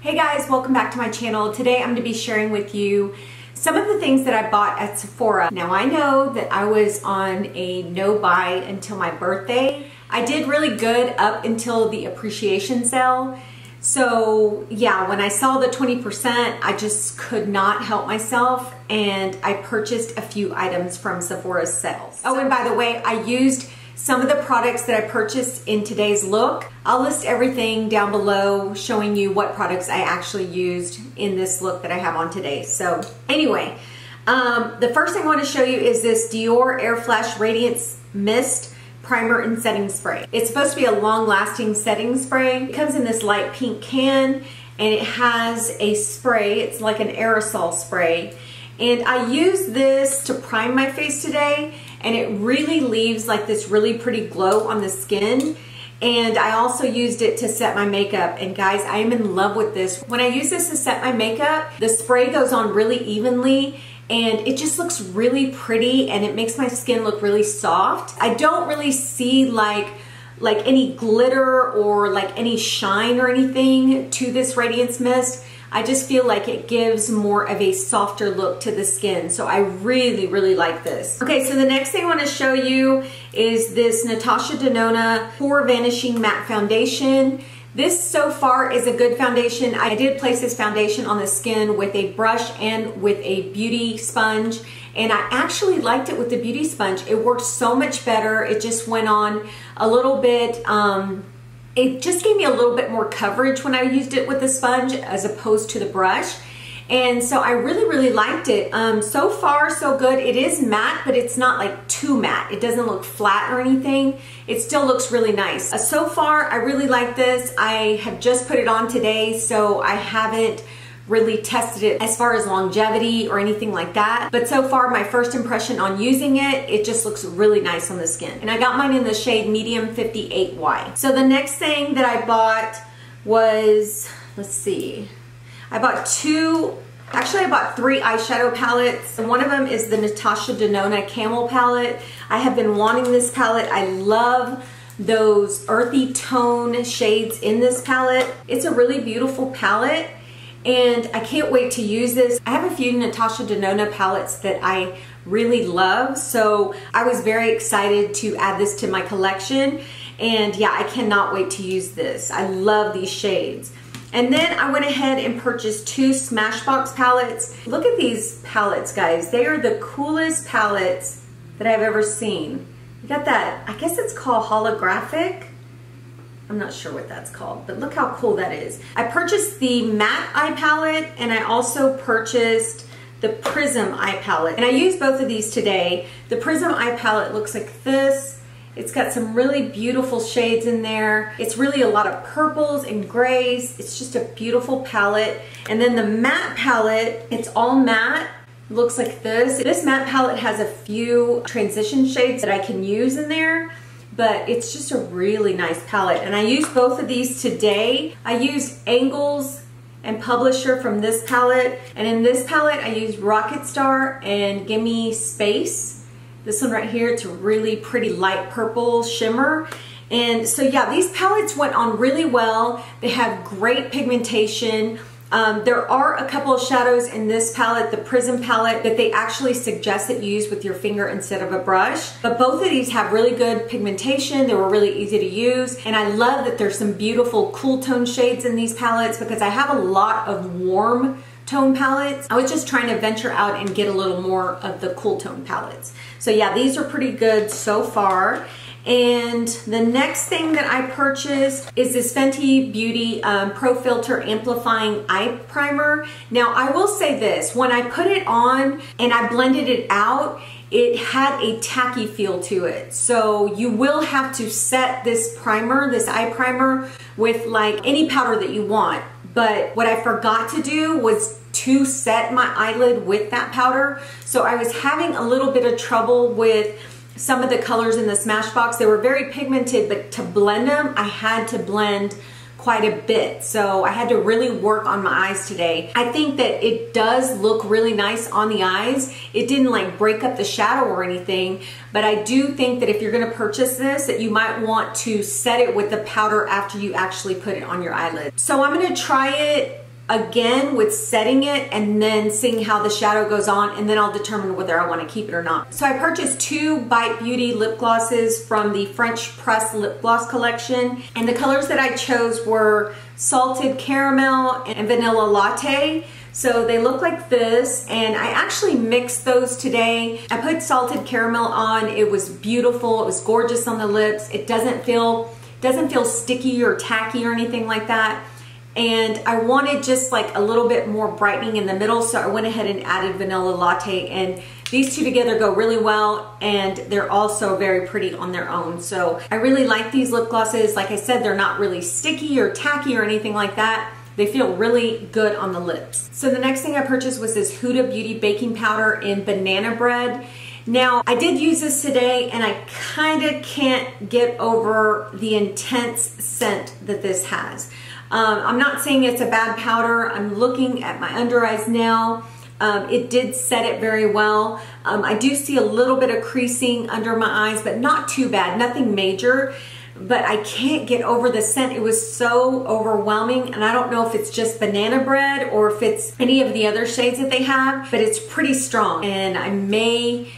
Hey guys, welcome back to my channel. Today I'm going to be sharing with you some of the things that I bought at Sephora. Now I know that I was on a no buy until my birthday. I did really good up until the appreciation sale. So yeah, when I saw the 20%, I just could not help myself and I purchased a few items from Sephora's sales. Oh, and by the way, I used some of the products that I purchased in today's look. I'll list everything down below showing you what products I actually used in this look that I have on today. So anyway, the first thing I want to show you is this Dior Airflash Radiance Mist Primer and Setting Spray. It's supposed to be a long-lasting setting spray. It comes in this light pink can and it has a spray. It's like an aerosol spray. And I used this to prime my face today and it really leaves like this really pretty glow on the skin. And I also used it to set my makeup. And guys, I am in love with this. When I use this to set my makeup, the spray goes on really evenly and it just looks really pretty and it makes my skin look really soft. I don't really see like any glitter or like any shine or anything to this Radiance Mist. I just feel like it gives more of a softer look to the skin. So I really like this. Okay, so the next thing I want to show you is this Natasha Denona Pore Vanishing Matte Foundation. This so far is a good foundation. I did place this foundation on the skin with a brush and with a beauty sponge. And I actually liked it with the beauty sponge. It worked so much better. It just went on a little bit, it just gave me a little bit more coverage when I used it with the sponge as opposed to the brush. And so I really liked it. So far, so good. It is matte, but it's not like too matte. It doesn't look flat or anything. It still looks really nice. So far, I really like this. I have just put it on today, so I haven't really tested it as far as longevity or anything like that. But so far, my first impression on using it, it just looks really nice on the skin. And I got mine in the shade medium 58Y. So the next thing that I bought was, let's see, I bought three eyeshadow palettes. One of them is the Natasha Denona Camel palette. I have been wanting this palette. I love those earthy tone shades in this palette. It's a really beautiful palette. And I can't wait to use this. I have a few Natasha Denona palettes that I really love, so I was very excited to add this to my collection. And yeah, I cannot wait to use this. I love these shades. And then I went ahead and purchased two Smashbox palettes. Look at these palettes, guys. They are the coolest palettes that I've ever seen. You got that, I guess it's called holographic. I'm not sure what that's called, but look how cool that is. I purchased the matte eye palette and I also purchased the Prism eye palette. And I used both of these today. The Prism eye palette looks like this. It's got some really beautiful shades in there. It's really a lot of purples and grays. It's just a beautiful palette. And then the matte palette, it's all matte. Looks like this. This matte palette has a few transition shades that I can use in there, but it's just a really nice palette. And I used both of these today. I used Angles and Publisher from this palette. And in this palette, I used Rocket Star and Gimme Space. This one right here, it's a really pretty light purple shimmer. And so yeah, these palettes went on really well. They have great pigmentation. There are a couple of shadows in this palette, the Prism palette, that they actually suggest that you use with your finger instead of a brush. But both of these have really good pigmentation. They were really easy to use. And I love that there's some beautiful cool tone shades in these palettes because I have a lot of warm tone palettes. I was just trying to venture out and get a little more of the cool tone palettes. So yeah, these are pretty good so far. And the next thing that I purchased is this Fenty Beauty Pro Filter Amplifying Eye Primer. Now I will say this, when I put it on and I blended it out, it had a tacky feel to it. So you will have to set this primer, this eye primer, with like any powder that you want. But what I forgot to do was to set my eyelid with that powder. So I was having a little bit of trouble with some of the colors in the Smashbox. They were very pigmented, but to blend them, I had to blend quite a bit. So I had to really work on my eyes today. I think that it does look really nice on the eyes. It didn't like break up the shadow or anything, but I do think that if you're gonna purchase this, that you might want to set it with the powder after you actually put it on your eyelid. So I'm gonna try it again with setting it and then seeing how the shadow goes on, and then I'll determine whether I want to keep it or not. So I purchased 2 Bite Beauty lip glosses from the French Press lip gloss collection, and the colors that I chose were Salted Caramel and Vanilla Latte. So they look like this, and I actually mixed those today. I put Salted Caramel on. It was beautiful. It was gorgeous on the lips. It doesn't feel sticky or tacky or anything like that. And I wanted just like a little bit more brightening in the middle, so I went ahead and added Vanilla Latte, and these two together go really well, and they're also very pretty on their own. So I really like these lip glosses. Like I said, they're not really sticky or tacky or anything like that. They feel really good on the lips. So the next thing I purchased was this Huda Beauty baking powder in Banana Bread. Now, I did use this today, and I kind of can't get over the intense scent that this has. I'm not saying it's a bad powder. I'm looking at my under eyes now. It did set it very well. I do see a little bit of creasing under my eyes, but not too bad, nothing major. But I can't get over the scent. It was so overwhelming, and I don't know if it's just Banana Bread or if it's any of the other shades that they have, but it's pretty strong, and I may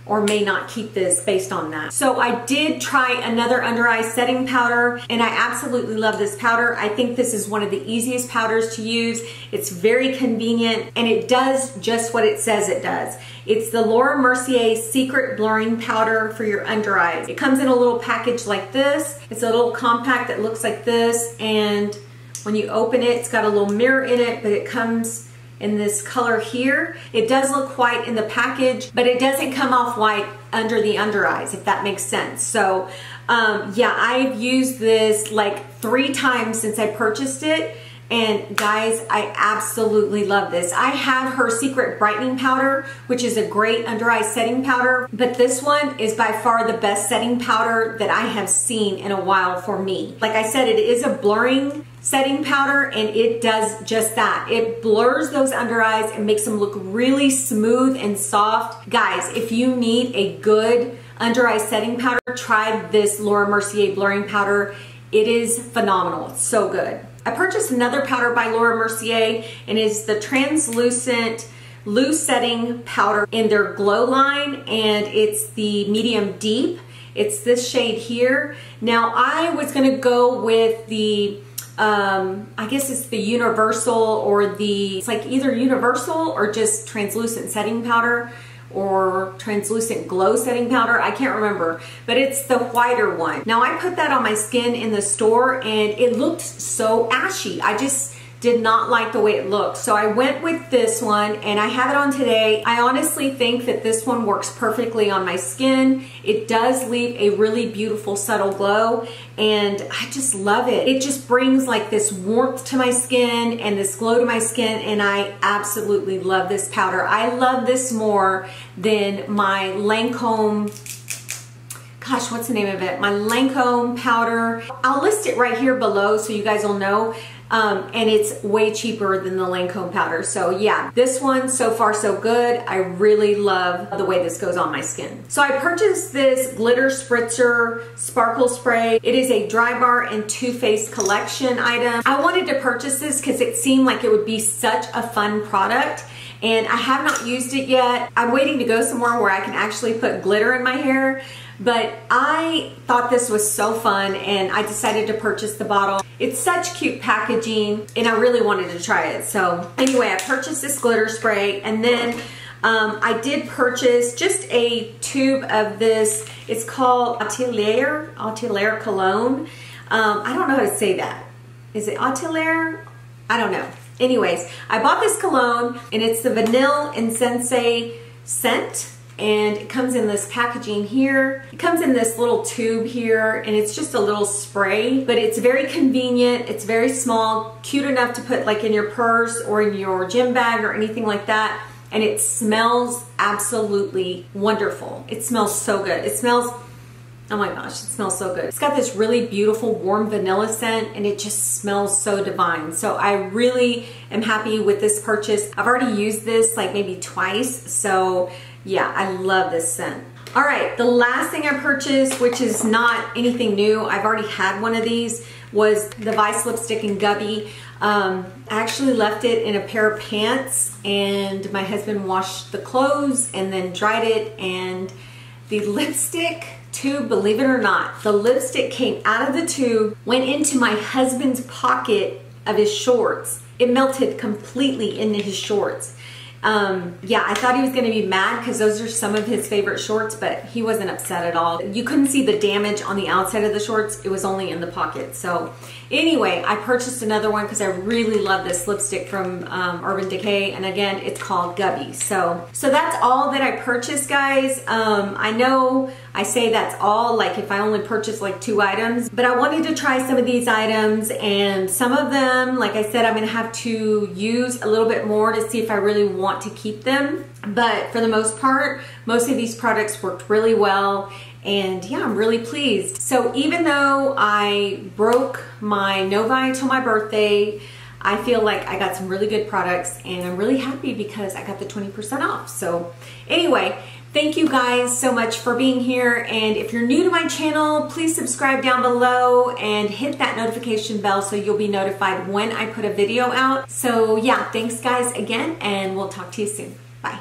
or may not keep this based on that. So I did try another under eye setting powder, and I absolutely love this powder. I think this is one of the easiest powders to use. It's very convenient, and it does just what it says it does. It's the Laura Mercier Secret Blurring Powder for your under eyes. It comes in a little package like this. It's a little compact that looks like this, and when you open it, it's got a little mirror in it, but it comes in this color here. It does look white in the package, but it doesn't come off white under the under eyes, if that makes sense. So yeah, I've used this like 3 times since I purchased it, and guys, I absolutely love this. I have her Secret Brightening Powder, which is a great under eye setting powder, but this one is by far the best setting powder that I have seen in a while for me. Like I said, it is a blurring setting powder, and it does just that. It blurs those under eyes and makes them look really smooth and soft. Guys, if you need a good under eye setting powder, try this Laura Mercier blurring powder. It is phenomenal. It's so good. I purchased another powder by Laura Mercier, and it's the translucent loose setting powder in their Glow line, and it's the medium deep. It's this shade here. Now I was gonna go with the I guess it's the universal, or it's like either universal or just translucent setting powder, or translucent glow setting powder. I can't remember, but it's the whiter one. Now I put that on my skin in the store, and it looked so ashy. I just did not like the way it looked. So I went with this one, and I have it on today. I honestly think that this one works perfectly on my skin. It does leave a really beautiful subtle glow, and I just love it. It just brings like this warmth to my skin and this glow to my skin, and I absolutely love this powder. I love this more than my Lancome, gosh, what's the name of it? My Lancome powder. I'll list it right here below so you guys will know. And it's way cheaper than the Lancome powder. So yeah, this one, so far so good. I really love the way this goes on my skin. So I purchased this Glitter Spritzer Sparkle Spray. It is a Drybar and Too Faced collection item. I wanted to purchase this because it seemed like it would be such a fun product, and I have not used it yet. I'm waiting to go somewhere where I can actually put glitter in my hair. But I thought this was so fun, and I decided to purchase the bottle. It's such cute packaging, and I really wanted to try it. So anyway, I purchased this glitter spray, and then I did purchase just a tube of this. It's called Atelier Cologne. I don't know how to say that. Is it Atelier? I don't know. Anyways, I bought this cologne, and it's the Vanille Insencee scent. And it comes in this packaging here. It comes in this little tube here, and it's just a little spray, but it's very convenient. It's very small, cute enough to put like in your purse or in your gym bag or anything like that. And it smells absolutely wonderful. It smells so good. It smells, oh my gosh, it smells so good. It's got this really beautiful warm vanilla scent, and it just smells so divine. So I really am happy with this purchase. I've already used this like maybe twice, so yeah, I love this scent. All right, the last thing I purchased, which is not anything new, I've already had one of these, was the Vice Lipstick-Gubby. I actually left it in a pair of pants, and my husband washed the clothes and then dried it, and the lipstick tube, believe it or not, the lipstick came out of the tube, went into my husband's pocket of his shorts. It melted completely into his shorts. Yeah, I thought he was gonna be mad because those are some of his favorite shorts, but he wasn't upset at all. You couldn't see the damage on the outside of the shorts. It was only in the pocket. So anyway, I purchased another one because I really love this lipstick from Urban Decay. And again, it's called Gubby. So that's all that I purchased, guys. I know I say that's all, like if I only purchased like 2 items, but I wanted to try some of these items, and some of them, like I said, I'm gonna have to use a little bit more to see if I really want to keep them. But for the most part, most of these products worked really well, and yeah, I'm really pleased. So even though I broke my Novi till my birthday, I feel like I got some really good products, and I'm really happy because I got the 20% off. So anyway, thank you guys so much for being here, and if you're new to my channel, please subscribe down below and hit that notification bell so you'll be notified when I put a video out. So yeah, thanks guys again, and we'll talk to you soon. Bye.